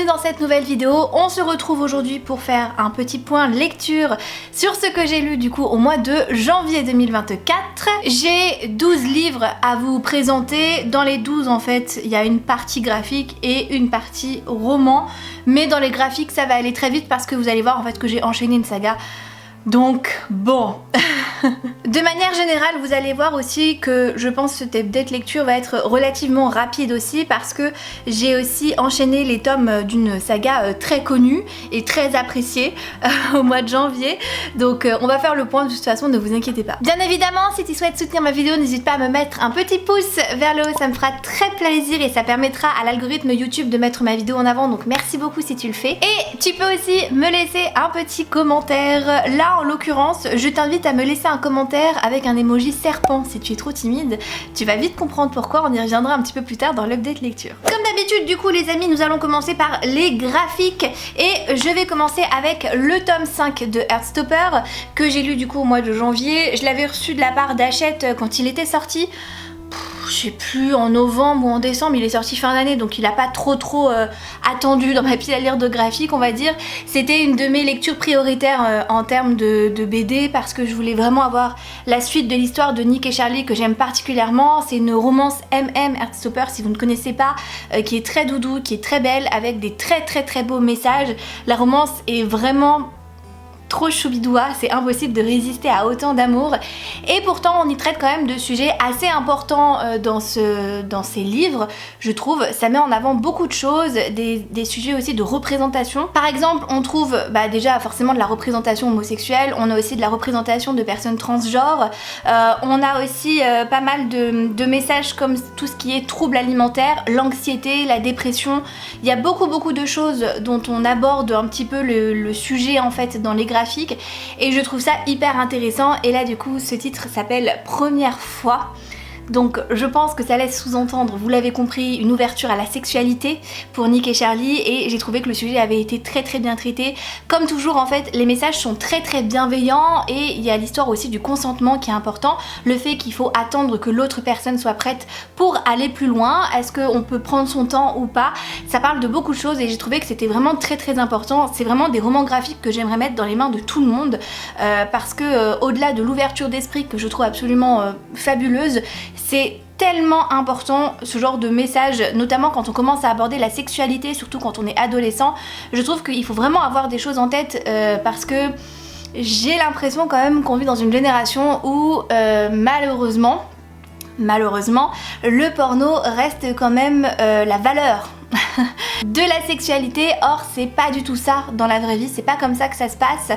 dans cette nouvelle vidéo. On se retrouve aujourd'hui pour faire un petit point lecture sur ce que j'ai lu du coup au mois de janvier 2024. J'ai 12 livres à vous présenter. Dans les 12 en fait il y a une partie graphique et une partie roman, mais dans les graphiques ça va aller très vite parce que vous allez voir en fait que j'ai enchaîné une saga. Donc bon. De manière générale, vous allez voir aussi que je pense que cette update lecture va être relativement rapide aussi parce que j'ai aussi enchaîné les tomes d'une saga très connue et très appréciée au mois de janvier. Donc on va faire le point de toute façon, ne vous inquiétez pas. Bien évidemment, si tu souhaites soutenir ma vidéo, n'hésite pas à me mettre un petit pouce vers le haut, ça me fera très plaisir et ça permettra à l'algorithme YouTube de mettre ma vidéo en avant. Donc merci beaucoup si tu le fais. Et tu peux aussi me laisser un petit commentaire. Là en l'occurrence, je t'invite à me laisser un commentaire avec un emoji serpent. Si tu es trop timide, tu vas vite comprendre pourquoi, on y reviendra un petit peu plus tard dans l'update lecture. Comme d'habitude du coup les amis, nous allons commencer par les graphiques et je vais commencer avec le tome 5 de Heartstopper que j'ai lu du coup au mois de janvier. Je l'avais reçu de la part d'Hachette quand il était sorti. Je sais plus, en novembre ou en décembre, il est sorti fin d'année, donc il a pas trop attendu dans ma pile à lire de graphique, on va dire. C'était une de mes lectures prioritaires en termes de BD parce que je voulais vraiment avoir la suite de l'histoire de Nick et Charlie que j'aime particulièrement. C'est une romance MM Heartstopper si vous ne connaissez pas, qui est très doudou, qui est très belle, avec des très beaux messages. La romance est vraiment trop choubidoua, c'est impossible de résister à autant d'amour et pourtant on y traite quand même de sujets assez importants dans ces livres, je trouve. Ça met en avant beaucoup de choses, des sujets aussi de représentation. Par exemple, on trouve déjà forcément de la représentation homosexuelle, on a aussi de la représentation de personnes transgenres, on a aussi pas mal de messages comme tout ce qui est troubles alimentaires, l'anxiété, la dépression. Il y a beaucoup de choses dont on aborde un petit peu le sujet en fait dans les graphiques et je trouve ça hyper intéressant. Et là du coup ce titre s'appelle Première fois. Donc je pense que ça laisse sous-entendre, vous l'avez compris, une ouverture à la sexualité pour Nick et Charlie et j'ai trouvé que le sujet avait été très bien traité. Comme toujours en fait, les messages sont très bienveillants et il y a l'histoire aussi du consentement qui est important. Le fait qu'il faut attendre que l'autre personne soit prête pour aller plus loin, est-ce qu'on peut prendre son temps ou pas. Ça parle de beaucoup de choses et j'ai trouvé que c'était vraiment très important. C'est vraiment des romans graphiques que j'aimerais mettre dans les mains de tout le monde parce que au-delà de l'ouverture d'esprit que je trouve absolument fabuleuse, c'est tellement important ce genre de message, notamment quand on commence à aborder la sexualité, surtout quand on est adolescent. Je trouve qu'il faut vraiment avoir des choses en tête parce que j'ai l'impression quand même qu'on vit dans une génération où malheureusement, le porno reste quand même la valeur de la sexualité. Or c'est pas du tout ça dans la vraie vie, c'est pas comme ça que ça se passe.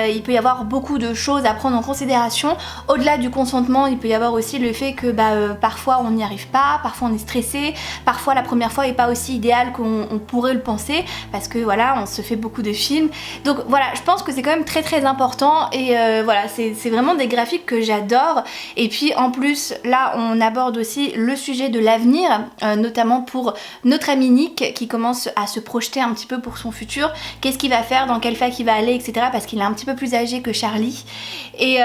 Il peut y avoir beaucoup de choses à prendre en considération. Au-delà du consentement, il peut y avoir aussi le fait que parfois on n'y arrive pas, parfois on est stressé, parfois la première fois est pas aussi idéale qu'on pourrait le penser parce que voilà, on se fait beaucoup de films. Donc voilà, je pense que c'est quand même très important et voilà, c'est vraiment des graphiques que j'adore. Et puis en plus là on aborde aussi le sujet de l'avenir, notamment pour notre ami Nick qui commence à se projeter un petit peu pour son futur, qu'est-ce qu'il va faire, dans quelle fac il va aller, etc. parce qu'il est un petit peu plus âgé que Charlie et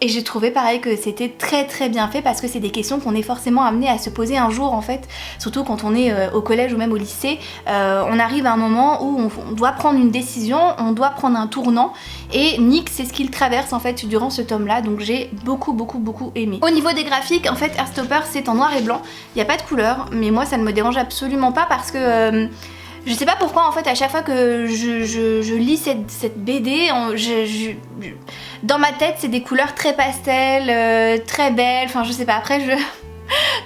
j'ai trouvé pareil que c'était très bien fait parce que c'est des questions qu'on est forcément amené à se poser un jour en fait, surtout quand on est au collège ou même au lycée. On arrive à un moment où on doit prendre une décision, on doit prendre un tournant et Nick c'est ce qu'il traverse en fait durant ce tome là, donc j'ai beaucoup aimé. Au niveau des graphiques en fait Heartstopper c'est en noir et blanc, il n'y a pas de couleur mais moi ça ne me dérange absolument pas parce que je sais pas pourquoi en fait à chaque fois que je lis cette BD, dans ma tête c'est des couleurs très pastel, très belles, enfin je sais pas, après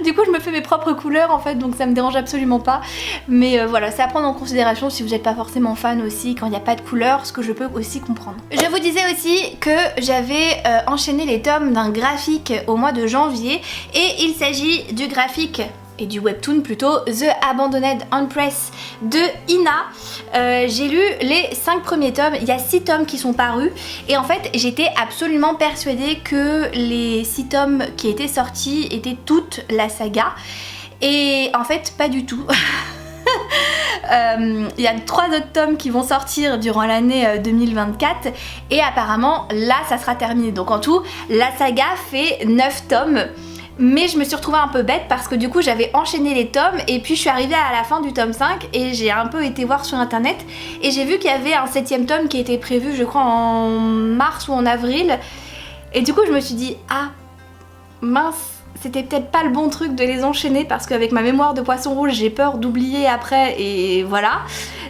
du coup je me fais mes propres couleurs en fait, donc ça me dérange absolument pas. Mais voilà, c'est à prendre en considération si vous n'êtes pas forcément fan aussi quand il n'y a pas de couleurs, ce que je peux aussi comprendre. Je vous disais aussi que j'avais enchaîné les tomes d'un graphique au mois de janvier et il s'agit du graphique et du webtoon plutôt, The Abandoned Empress de Ina. J'ai lu les 5 premiers tomes, il y a 6 tomes qui sont parus et en fait j'étais absolument persuadée que les 6 tomes qui étaient sortis étaient toute la saga et en fait pas du tout. Il y a 3 autres tomes qui vont sortir durant l'année 2024 et apparemment là ça sera terminé, donc en tout la saga fait 9 tomes. Mais je me suis retrouvée un peu bête parce que du coup j'avais enchaîné les tomes et puis je suis arrivée à la fin du tome 5 et j'ai un peu été voir sur internet et j'ai vu qu'il y avait un 7ème tome qui était prévu je crois en mars ou en avril et du coup je me suis dit ah mince, c'était peut-être pas le bon truc de les enchaîner parce qu'avec ma mémoire de poisson rouge j'ai peur d'oublier après et voilà.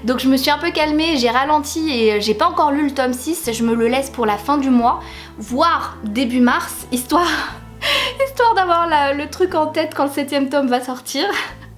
Donc je me suis un peu calmée, j'ai ralenti et j'ai pas encore lu le tome 6, je me le laisse pour la fin du mois, voire début mars, histoire d'avoir le truc en tête quand le 7ème tome va sortir.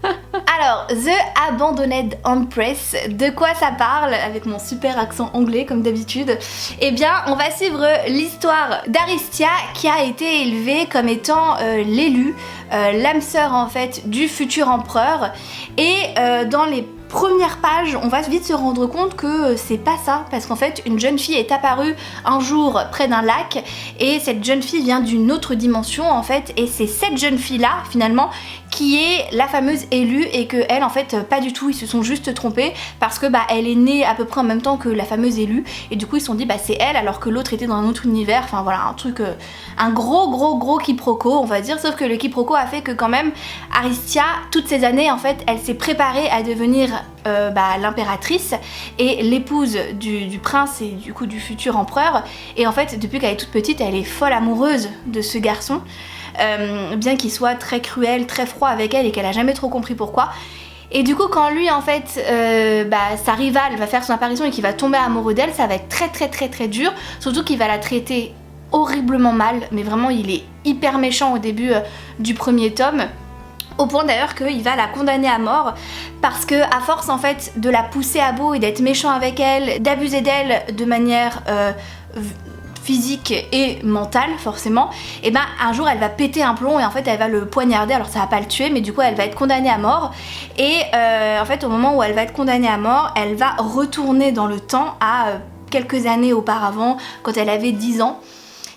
Alors, The Abandoned Empress, de quoi ça parle avec mon super accent anglais comme d'habitude? Eh bien, on va suivre l'histoire d'Aristia qui a été élevée comme étant l'élu, l'âme sœur en fait du futur empereur et dans les première page, on va vite se rendre compte que c'est pas ça parce qu'en fait une jeune fille est apparue un jour près d'un lac et cette jeune fille vient d'une autre dimension en fait et c'est cette jeune fille là finalement qui est la fameuse élue et que elle en fait pas du tout, ils se sont juste trompés parce que elle est née à peu près en même temps que la fameuse élue et du coup ils se sont dit c'est elle alors que l'autre était dans un autre univers, enfin voilà un truc, un gros quiproquo on va dire, sauf que le quiproquo a fait que quand même Aristia toutes ces années en fait elle s'est préparée à devenir l'impératrice et l'épouse du prince et du coup du futur empereur et en fait depuis qu'elle est toute petite elle est folle amoureuse de ce garçon bien qu'il soit très cruel, très froid avec elle et qu'elle a jamais trop compris pourquoi. Et du coup quand lui en fait sa rivale va faire son apparition et qu'il va tomber amoureux d'elle, ça va être très dur, surtout qu'il va la traiter horriblement mal, mais vraiment il est hyper méchant au début du premier tome. Au point d'ailleurs qu'il va la condamner à mort parce que à force en fait de la pousser à bout et d'être méchant avec elle, d'abuser d'elle de manière physique et mentale forcément, et un jour elle va péter un plomb et en fait elle va le poignarder, alors ça va pas le tuer mais du coup elle va être condamnée à mort et en fait au moment où elle va être condamnée à mort elle va retourner dans le temps à quelques années auparavant quand elle avait 10 ans.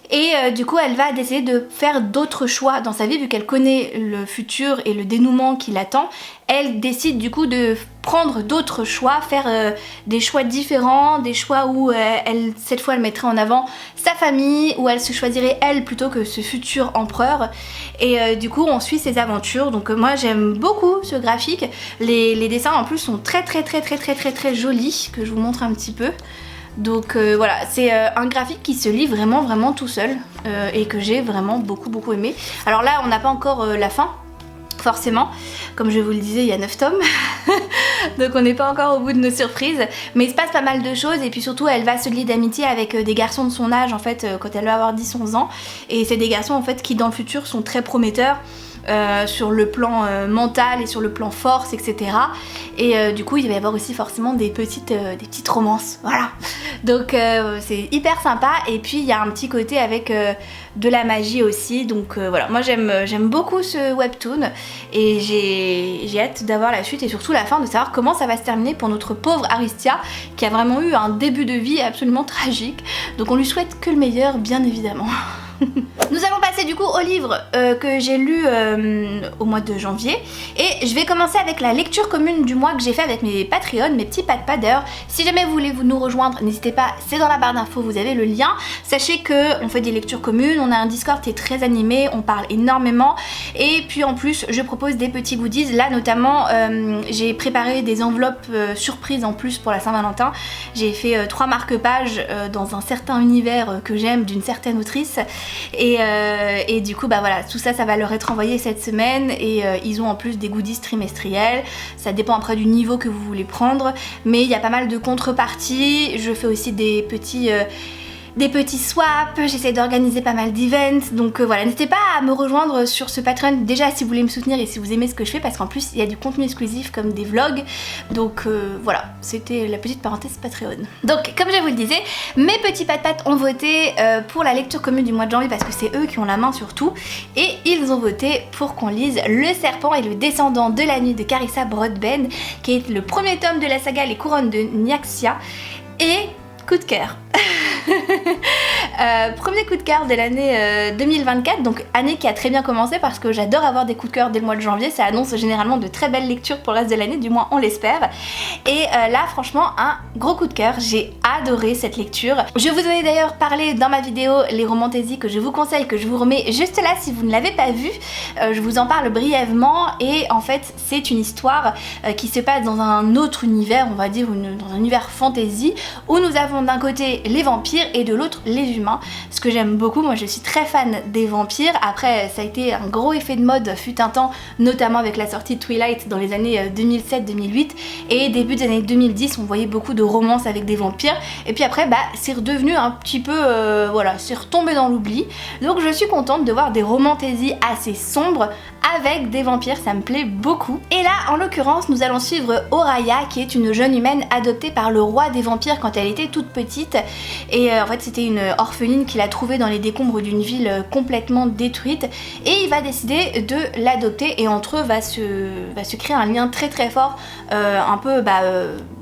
Et du coup elle va essayer de faire d'autres choix dans sa vie vu qu'elle connaît le futur et le dénouement qui l'attend. Elle décide du coup de prendre d'autres choix, faire des choix différents, des choix où cette fois elle mettrait en avant sa famille, où elle se choisirait elle plutôt que ce futur empereur. Et du coup on suit ses aventures, donc moi j'aime beaucoup ce graphique. Les dessins en plus sont très jolis, que je vous montre un petit peu. Donc voilà, c'est un graphique qui se lit vraiment tout seul et que j'ai vraiment beaucoup aimé. Alors là on n'a pas encore la fin forcément, comme je vous le disais il y a 9 tomes donc on n'est pas encore au bout de nos surprises, mais il se passe pas mal de choses et puis surtout elle va se lier d'amitié avec des garçons de son âge en fait quand elle va avoir 10-11 ans et c'est des garçons en fait qui dans le futur sont très prometteurs sur le plan mental et sur le plan force, etc. Et du coup il va y avoir aussi forcément des petites romances, voilà. Donc c'est hyper sympa et puis il y a un petit côté avec de la magie aussi, donc voilà, moi j'aime beaucoup ce webtoon et j'ai hâte d'avoir la suite et surtout la fin, de savoir comment ça va se terminer pour notre pauvre Aristia qui a vraiment eu un début de vie absolument tragique, donc on lui souhaite que le meilleur bien évidemment. Nous allons passer du coup au livre que j'ai lu au mois de janvier et je vais commencer avec la lecture commune du mois que j'ai fait avec mes Patreons, mes petits padpadeurs. Si jamais vous voulez nous rejoindre, n'hésitez pas, c'est dans la barre d'infos, vous avez le lien. Sachez que on fait des lectures communes, on a un Discord qui est très animé, on parle énormément et puis en plus je propose des petits goodies. Là notamment j'ai préparé des enveloppes surprises en plus pour la Saint-Valentin. J'ai fait 3 marque-pages dans un certain univers que j'aime d'une certaine autrice. Et du coup voilà, tout ça va leur être envoyé cette semaine et ils ont en plus des goodies trimestriels, ça dépend après du niveau que vous voulez prendre, mais il y a pas mal de contreparties. Je fais aussi des petits swaps, j'essaie d'organiser pas mal d'events, donc voilà, n'hésitez pas à me rejoindre sur ce Patreon déjà si vous voulez me soutenir et si vous aimez ce que je fais, parce qu'en plus il y a du contenu exclusif comme des vlogs, donc voilà, c'était la petite parenthèse Patreon. Donc comme je vous le disais, mes petits pat-pat ont voté pour la lecture commune du mois de janvier parce que c'est eux qui ont la main sur tout, et ils ont voté pour qu'on lise Le Serpent et le Descendant de la Nuit de Carissa Broadbent, qui est le premier tome de la saga Les Couronnes de Nyaxia, et coup de cœur. Premier coup de cœur de l'année 2024, donc année qui a très bien commencé parce que j'adore avoir des coups de cœur dès le mois de janvier, ça annonce généralement de très belles lectures pour le reste de l'année, du moins on l'espère. Et là franchement un gros coup de cœur, j'ai adoré cette lecture. Je vous en ai d'ailleurs parlé dans ma vidéo les romantaisies que je vous conseille, que je vous remets juste là si vous ne l'avez pas vu. Je vous en parle brièvement et en fait c'est une histoire qui se passe dans un autre univers, on va dire dans un univers fantasy, où nous avons d'un côté les vampires et de l'autre les humains. Ce que j'aime beaucoup, moi je suis très fan des vampires. Après ça a été un gros effet de mode fut un temps, notamment avec la sortie de Twilight dans les années 2007-2008 et début des années 2010 on voyait beaucoup de romances avec des vampires et puis après bah c'est redevenu un petit peu voilà, c'est retombé dans l'oubli. Donc je suis contente de voir des romantaisies assez sombres avec des vampires, ça me plaît beaucoup. Et là en l'occurrence nous allons suivre Oraya qui est une jeune humaine adoptée par le roi des vampires quand elle était toute petite et en fait c'était une orpheline qu'il a trouvée dans les décombres d'une ville complètement détruite et il va décider de l'adopter et entre eux va se créer un lien très très fort, un peu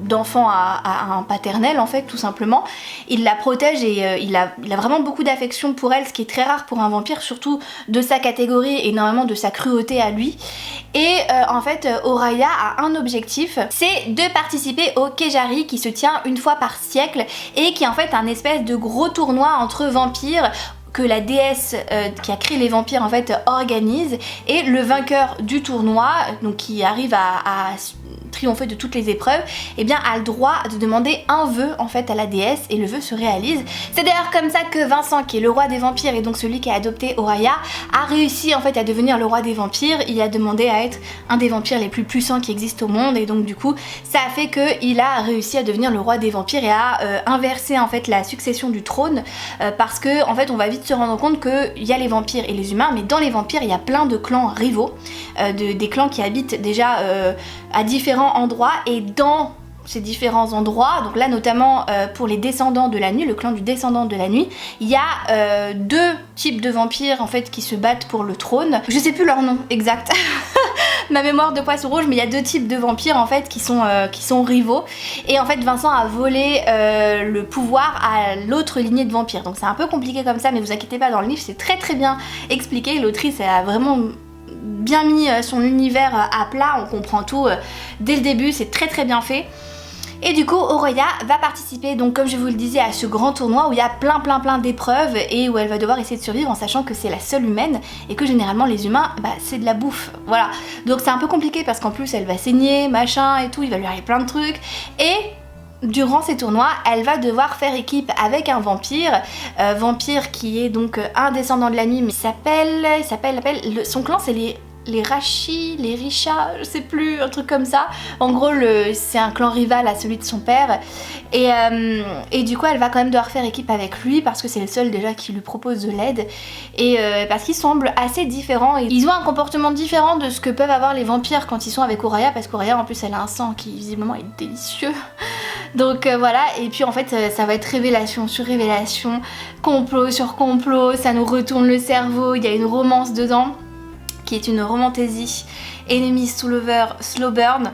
d'enfant à un paternel en fait tout simplement. Il la protège et il a vraiment beaucoup d'affection pour elle, ce qui est très rare pour un vampire, surtout de sa catégorie et énormément de sa cruauté à lui. Et en fait Oraya a un objectif, c'est de participer au Kejari qui se tient une fois par siècle et qui est en fait un espèce de gros tournoi entre vampires que la déesse qui a créé les vampires en fait organise, et le vainqueur du tournoi, donc qui arrive à triompher de toutes les épreuves, et bien a le droit de demander un vœu en fait à la déesse et le vœu se réalise. C'est d'ailleurs comme ça que Vincent, qui est le roi des vampires et donc celui qui a adopté Oraya, a réussi en fait à devenir le roi des vampires. Il a demandé à être un des vampires les plus puissants qui existent au monde et donc du coup ça a fait qu'il a réussi à devenir le roi des vampires et à inverser en fait la succession du trône parce que en fait on va vite se rendre compte qu'il y a les vampires et les humains, mais dans les vampires il y a plein de clans rivaux, des clans qui habitent déjà à différents endroits, et dans ces différents endroits, donc là notamment pour les descendants de la nuit, le clan du descendant de la nuit, il y a deux types de vampires en fait qui se battent pour le trône. Je sais plus leur nom exact. Ma mémoire de poisson rouge, mais il y a deux types de vampires en fait qui sont rivaux, et en fait Vincent a volé le pouvoir à l'autre lignée de vampires, donc c'est un peu compliqué comme ça, mais vous inquiétez pas, dans le livre c'est très très bien expliqué. L'autrice a vraiment bien mis son univers à plat, on comprend tout dès le début, c'est très très bien fait. Et du coup Oraya va participer, donc comme je vous le disais, à ce grand tournoi où il y a plein d'épreuves et où elle va devoir essayer de survivre en sachant que c'est la seule humaine et que généralement les humains c'est de la bouffe, voilà. Donc c'est un peu compliqué parce qu'en plus elle va saigner, machin et tout, il va lui arriver plein de trucs, et durant ces tournois, elle va devoir faire équipe avec un vampire, vampire qui est donc un descendant de la nuit, mais son clan c'est les Rachi, les Richa, je sais plus, un truc comme ça. En gros, c'est un clan rival à celui de son père. Et du coup, elle va quand même devoir faire équipe avec lui parce que c'est le seul déjà qui lui propose de l'aide. Et parce qu'ils semblent assez différents. Et ils ont un comportement différent de ce que peuvent avoir les vampires quand ils sont avec Oraya, parce qu'Oraya en plus elle a un sang qui visiblement est délicieux. Donc voilà, et puis en fait ça va être révélation sur révélation, complot sur complot, ça nous retourne le cerveau, il y a une romance dedans qui est une romantaisie, Enemies to Lover, Slow Burn.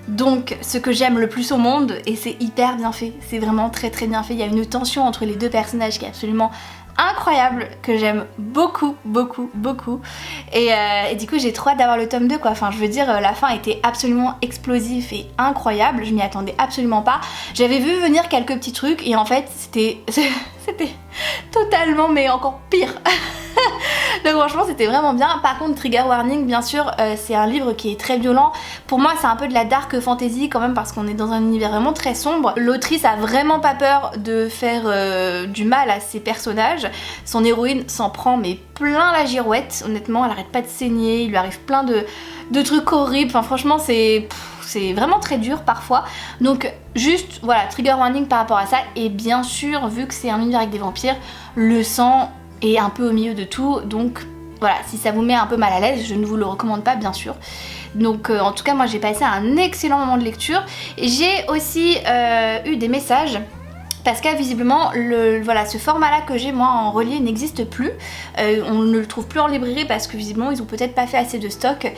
Donc ce que j'aime le plus au monde, et c'est hyper bien fait, c'est vraiment très très bien fait, il y a une tension entre les deux personnages qui est absolument incroyable, que j'aime beaucoup. Et du coup j'ai trop hâte d'avoir le tome 2 quoi, enfin je veux dire la fin était absolument explosive et incroyable, je m'y attendais absolument pas. J'avais vu venir quelques petits trucs et en fait c'était totalement mais encore pire. Donc franchement c'était vraiment bien. Par contre trigger warning bien sûr, c'est un livre qui est très violent. Pour moi c'est un peu de la dark fantasy quand même parce qu'on est dans un univers vraiment très sombre. L'autrice a vraiment pas peur de faire du mal à ses personnages. Son héroïne s'en prend mais plein la girouette, honnêtement elle arrête pas de saigner, il lui arrive plein de trucs horribles, enfin franchement c'est vraiment très dur parfois. Donc juste voilà, trigger warning par rapport à ça. Et bien sûr vu que c'est un univers avec des vampires, le sang est un peu au milieu de tout, donc voilà, si ça vous met un peu mal à l'aise, je ne vous le recommande pas bien sûr. Donc en tout cas moi j'ai passé un excellent moment de lecture. J'ai aussi eu des messages parce que visiblement voilà, ce format là que j'ai moi en relié n'existe plus, on ne le trouve plus en librairie parce que visiblement ils ont peut-être pas fait assez de stock.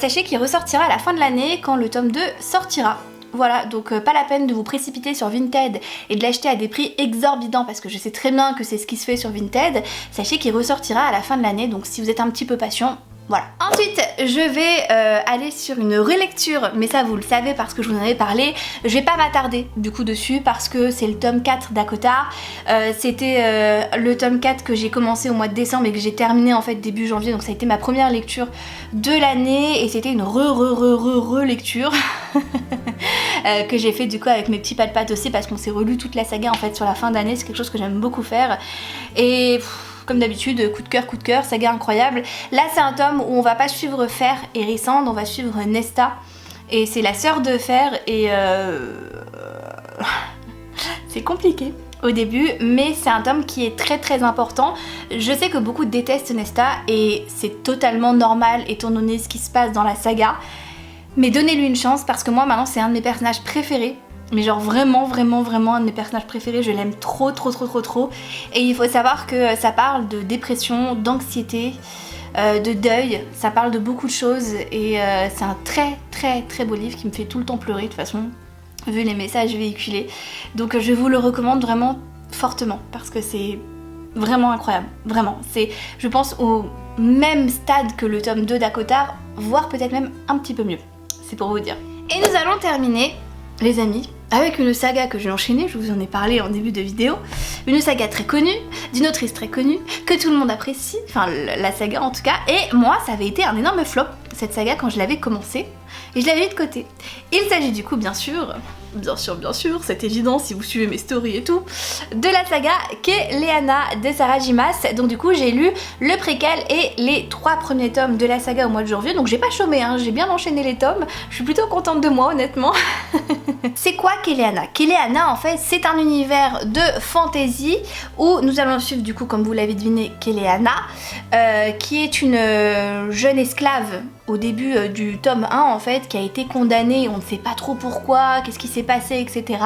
Sachez qu'il ressortira à la fin de l'année quand le tome 2 sortira. voilà, donc pas la peine de vous précipiter sur Vinted et de l'acheter à des prix exorbitants parce que je sais très bien que c'est ce qui se fait sur Vinted. Sachez qu'il ressortira à la fin de l'année, donc si vous êtes un petit peu patient, voilà. Ensuite, je vais aller sur une relecture, mais ça vous le savez parce que je vous en avais parlé. Je vais pas m'attarder du coup dessus parce que c'est le tome 4 d'Acotar. C'était le tome 4 que j'ai commencé au mois de décembre et que j'ai terminé en fait début janvier, donc ça a été ma première lecture de l'année et c'était une relecture que j'ai fait du coup avec mes petits palpates aussi parce qu'on s'est relu toute la saga en fait sur la fin d'année, c'est quelque chose que j'aime beaucoup faire et... Comme d'habitude, coup de cœur, saga incroyable. Là c'est un tome où on va pas suivre Fer et Rysand, on va suivre Nesta. Et c'est la sœur de Fer et c'est compliqué au début, mais c'est un tome qui est très important. Je sais que beaucoup détestent Nesta et c'est totalement normal étant donné ce qui se passe dans la saga. Mais donnez-lui une chance parce que moi maintenant c'est un de mes personnages préférés. Mais genre vraiment un de mes personnages préférés, je l'aime trop. Et il faut savoir que ça parle de dépression, d'anxiété, de deuil, ça parle de beaucoup de choses et c'est un très beau livre qui me fait tout le temps pleurer de toute façon, vu les messages véhiculés. Donc je vous le recommande vraiment fortement parce que c'est vraiment incroyable, vraiment. C'est, je pense, au même stade que le tome 2 d'Acotar, voire peut-être même un petit peu mieux, c'est pour vous dire. Et nous allons terminer, les amis, avec une saga que j'ai enchaînée, je vous en ai parlé en début de vidéo, une saga très connue, d'une autrice très connue, que tout le monde apprécie, enfin la saga en tout cas, et moi ça avait été un énorme flop, cette saga quand je l'avais commencée, et je l'avais mis de côté. Il s'agit du coup bien sûr, c'est évident si vous suivez mes stories et tout, de la saga Keleana de Sarah J. Maas. Donc du coup j'ai lu le préquel et les 3 premiers tomes de la saga au mois de janvier, donc j'ai pas chômé, hein, j'ai bien enchaîné les tomes, je suis plutôt contente de moi honnêtement. C'est quoi Keleana? Keleana en fait c'est un univers de fantasy où nous allons suivre du coup comme vous l'avez deviné Keleana qui est une jeune esclave au début du tome 1 en fait, qui a été condamnée, on ne sait pas trop pourquoi, qu'est-ce qui s'est passé, etc.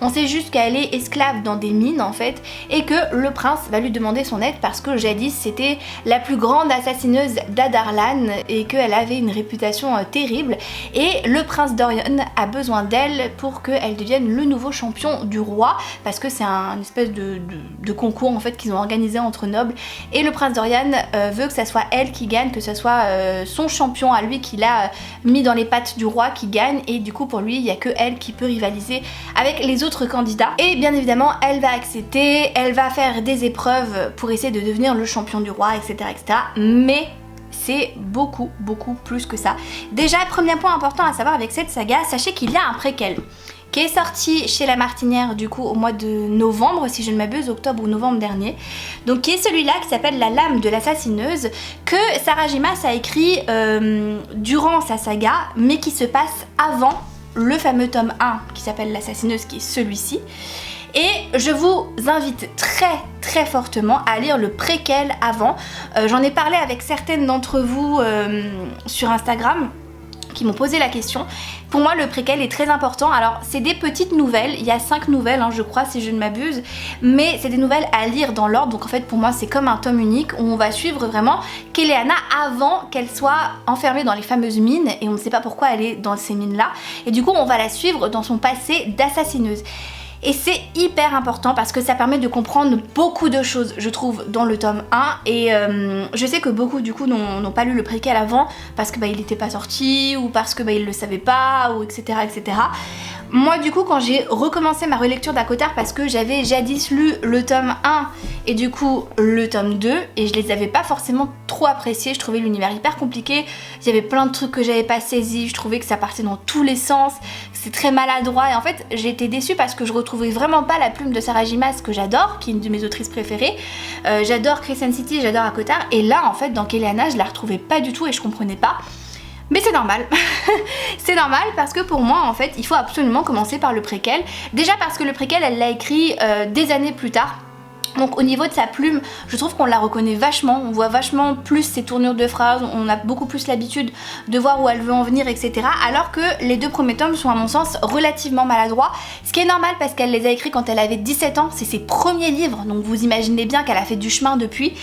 On sait juste qu'elle est esclave dans des mines en fait, et que le prince va lui demander son aide parce que jadis c'était la plus grande assassineuse d'Adarlan et qu'elle avait une réputation terrible, et le prince Dorian a besoin d'elle pour qu'elle devienne le nouveau champion du roi, parce que c'est un espèce de concours en fait qu'ils ont organisé entre nobles, et le prince Dorian veut que ça soit elle qui gagne, que ça soit son champion à lui qu'il a mis dans les pattes du roi qui gagne, et du coup pour lui il n'y a que elle qui peut rivaliser avec les autres candidats, et bien évidemment elle va accepter, elle va faire des épreuves pour essayer de devenir le champion du roi, etc. Mais c'est beaucoup plus que ça. Déjà, premier point important à savoir avec cette saga, sachez qu'il y a un préquel qui est sorti chez La Martinière du coup au mois de novembre, si je ne m'abuse, octobre ou novembre dernier, donc qui est celui-là qui s'appelle La Lame de l'Assassineuse, que Sarah J. Maas a écrit durant sa saga, mais qui se passe avant le fameux tome 1 qui s'appelle L'Assassineuse, qui est celui-ci. Et je vous invite très fortement à lire le préquel avant. J'en ai parlé avec certaines d'entre vous sur Instagram qui m'ont posé la question. Pour moi le préquel est très important. Alors c'est des petites nouvelles, il y a 5 nouvelles hein, je crois si je ne m'abuse, mais c'est des nouvelles à lire dans l'ordre, donc en fait pour moi c'est comme un tome unique où on va suivre vraiment Keleana avant qu'elle soit enfermée dans les fameuses mines, et on ne sait pas pourquoi elle est dans ces mines là, et du coup on va la suivre dans son passé d'assassineuse. Et c'est hyper important parce que ça permet de comprendre beaucoup de choses, je trouve, dans le tome 1. Et je sais que beaucoup du coup n'ont pas lu le préquel avant parce que il n'était pas sorti, ou parce que ils le savaient pas, ou etc. Moi du coup quand j'ai recommencé ma relecture d'Acotar, parce que j'avais jadis lu le tome 1 et du coup le tome 2, et je les avais pas forcément trop appréciés, je trouvais l'univers hyper compliqué, il y avait plein de trucs que j'avais pas saisis, je trouvais que ça partait dans tous les sens, c'est très maladroit, et en fait j'ai été déçue parce que je retrouvais vraiment pas la plume de Sarah J. Maas que j'adore, qui est une de mes autrices préférées. J'adore Crescent City, j'adore Acotar, et là en fait dans Keleana je la retrouvais pas du tout et je comprenais pas. Mais c'est normal, c'est normal parce que pour moi en fait il faut absolument commencer par le préquel. Déjà parce que le préquel elle l'a écrit des années plus tard. Donc au niveau de sa plume, je trouve qu'on la reconnaît vachement, on voit vachement plus ses tournures de phrases, on a beaucoup plus l'habitude de voir où elle veut en venir, etc. Alors que les 2 premiers tomes sont à mon sens relativement maladroits, ce qui est normal parce qu'elle les a écrits quand elle avait 17 ans, c'est ses premiers livres, donc vous imaginez bien qu'elle a fait du chemin depuis.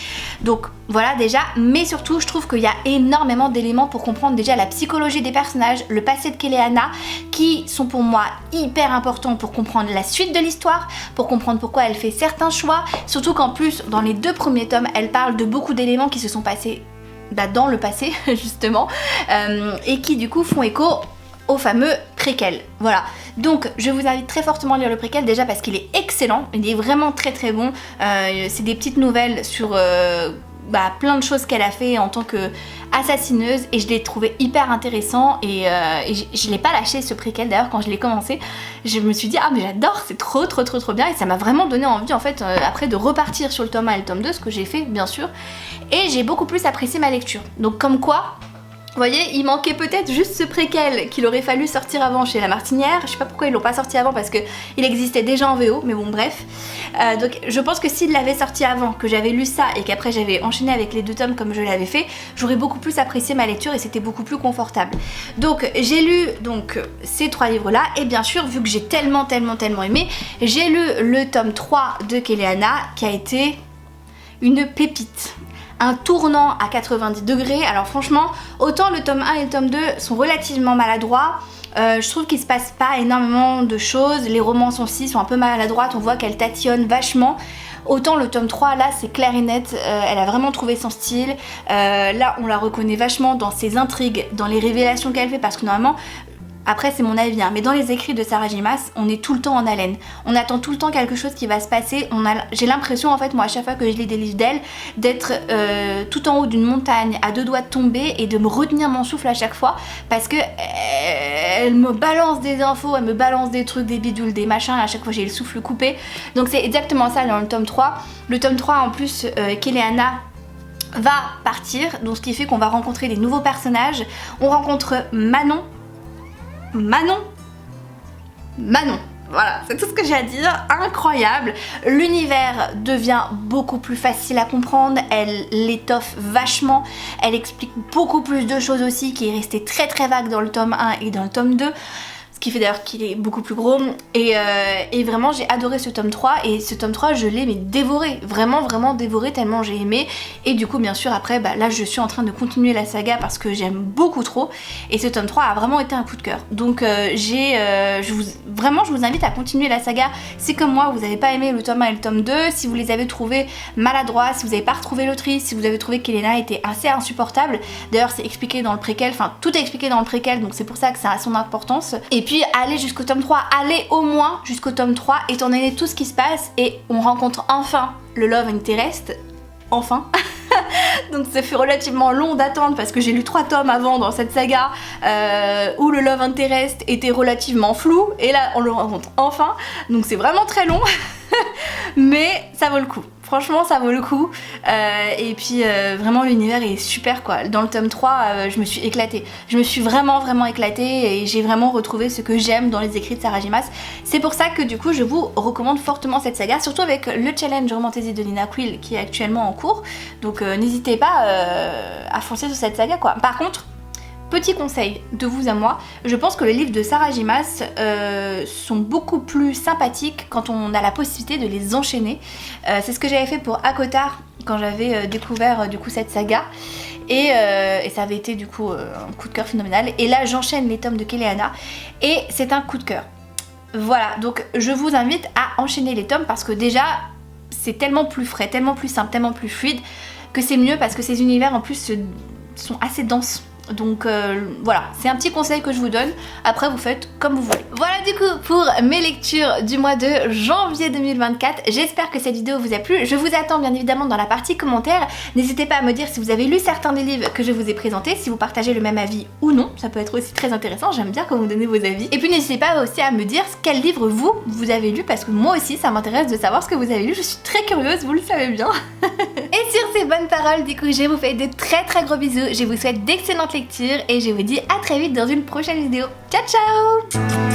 Donc voilà déjà, mais surtout je trouve qu'il y a énormément d'éléments pour comprendre déjà la psychologie des personnages, le passé de Keleana, qui sont pour moi hyper importants pour comprendre la suite de l'histoire, pour comprendre pourquoi elle fait certains choix. Surtout qu'en plus, dans les 2 premiers tomes, elle parle de beaucoup d'éléments qui se sont passés dans le passé, justement, et qui du coup font écho au fameux préquel. Voilà, donc je vous invite très fortement à lire le préquel, déjà parce qu'il est excellent, il est vraiment très très bon. C'est des petites nouvelles sur plein de choses qu'elle a fait en tant qu'assassineuse, et je l'ai trouvé hyper intéressant, et je l'ai pas lâché ce préquel. D'ailleurs quand je l'ai commencé, je me suis dit ah mais j'adore, c'est trop bien, et ça m'a vraiment donné envie en fait après de repartir sur le tome 1 et le tome 2, ce que j'ai fait bien sûr, et j'ai beaucoup plus apprécié ma lecture. Donc comme quoi, vous voyez, il manquait peut-être juste ce préquel qu'il aurait fallu sortir avant chez La Martinière. Je sais pas pourquoi ils l'ont pas sorti avant, parce qu'il existait déjà en VO, mais bon bref. Donc je pense que s'ils l'avaient sorti avant, que j'avais lu ça et qu'après j'avais enchaîné avec les 2 tomes comme je l'avais fait, j'aurais beaucoup plus apprécié ma lecture et c'était beaucoup plus confortable. Donc j'ai lu ces 3 livres là, et bien sûr vu que j'ai tellement aimé, j'ai lu le tome 3 de Keleana qui a été une pépite. Un tournant à 90 degrés. Alors franchement, autant le tome 1 et le tome 2 sont relativement maladroits, je trouve qu'il se passe pas énormément de choses, les romances aussi sont un peu maladroites, on voit qu'elle tatillonne vachement. Autant le tome 3, là c'est clair et net, elle a vraiment trouvé son style, là on la reconnaît vachement dans ses intrigues, dans les révélations qu'elle fait, parce que normalement, après c'est mon avis, mais dans les écrits de Sarah J. Maas, on est tout le temps en haleine. On attend tout le temps quelque chose qui va se passer. J'ai l'impression en fait, moi à chaque fois que je lis des livres d'elle, d'être tout en haut d'une montagne, à 2 doigts de tomber, et de me retenir mon souffle à chaque fois, parce que elle me balance des infos, elle me balance des trucs, des bidules, des machins, à chaque fois j'ai le souffle coupé. Donc c'est exactement ça dans le tome 3. Le tome 3 en plus, Keleana va partir, donc ce qui fait qu'on va rencontrer des nouveaux personnages. On rencontre Manon, voilà, c'est tout ce que j'ai à dire, incroyable. L'univers devient beaucoup plus facile à comprendre, elle l'étoffe vachement, elle explique beaucoup plus de choses aussi, qui est resté très vague dans le tome 1 et dans le tome 2. Ce qui fait d'ailleurs qu'il est beaucoup plus gros, et vraiment j'ai adoré ce tome 3, et ce tome 3 je l'ai dévoré, vraiment dévoré, tellement j'ai aimé. Et du coup bien sûr après là je suis en train de continuer la saga parce que j'aime beaucoup trop, et ce tome 3 a vraiment été un coup de cœur. Donc je vous invite à continuer la saga si comme moi vous n'avez pas aimé le tome 1 et le tome 2, si vous les avez trouvés maladroits, si vous n'avez pas retrouvé l'autrice, si vous avez trouvé qu'Elena était assez insupportable. D'ailleurs c'est expliqué dans le préquel, enfin tout est expliqué dans le préquel, donc c'est pour ça que ça a son importance. Et puis aller jusqu'au tome 3, aller au moins jusqu'au tome 3, étant donné tout ce qui se passe, et on rencontre enfin le Love Interest, enfin. Donc ça fait relativement long d'attendre parce que j'ai lu 3 tomes avant dans cette saga où le Love Interest était relativement flou, et là on le rencontre enfin, donc c'est vraiment très long. Mais ça vaut le coup, franchement ça vaut le coup, et puis vraiment l'univers est super quoi. Dans le tome 3 je me suis éclatée, je me suis vraiment éclatée, et j'ai vraiment retrouvé ce que j'aime dans les écrits de Sarah J. Maas. C'est pour ça que du coup je vous recommande fortement cette saga, surtout avec le challenge Romantaisie de Nina Quill qui est actuellement en cours, donc n'hésitez pas à foncer sur cette saga quoi. Par contre, petit conseil de vous à moi, je pense que les livres de Sarah J. Maas sont beaucoup plus sympathiques quand on a la possibilité de les enchaîner. C'est ce que j'avais fait pour ACOTAR quand j'avais découvert du coup cette saga, et ça avait été du coup un coup de cœur phénoménal. Et là j'enchaîne les tomes de Keleana et c'est un coup de cœur. Voilà, donc je vous invite à enchaîner les tomes parce que déjà c'est tellement plus frais, tellement plus simple, tellement plus fluide, que c'est mieux parce que ces univers en plus sont assez denses. Donc voilà, c'est un petit conseil que je vous donne, après vous faites comme vous voulez. Voilà du coup pour mes lectures du mois de janvier 2024, j'espère que cette vidéo vous a plu. Je vous attends bien évidemment dans la partie commentaires, n'hésitez pas à me dire si vous avez lu certains des livres que je vous ai présentés, si vous partagez le même avis ou non, ça peut être aussi très intéressant, j'aime bien quand vous donnez vos avis. Et puis n'hésitez pas aussi à me dire quel livre vous avez lu, parce que moi aussi ça m'intéresse de savoir ce que vous avez lu, je suis très curieuse, vous le savez bien. Et sur ces bonnes paroles, du coup je vous fais de très gros bisous, je vous souhaite d'excellentes lectures et je vous dis à très vite dans une prochaine vidéo. Ciao ciao!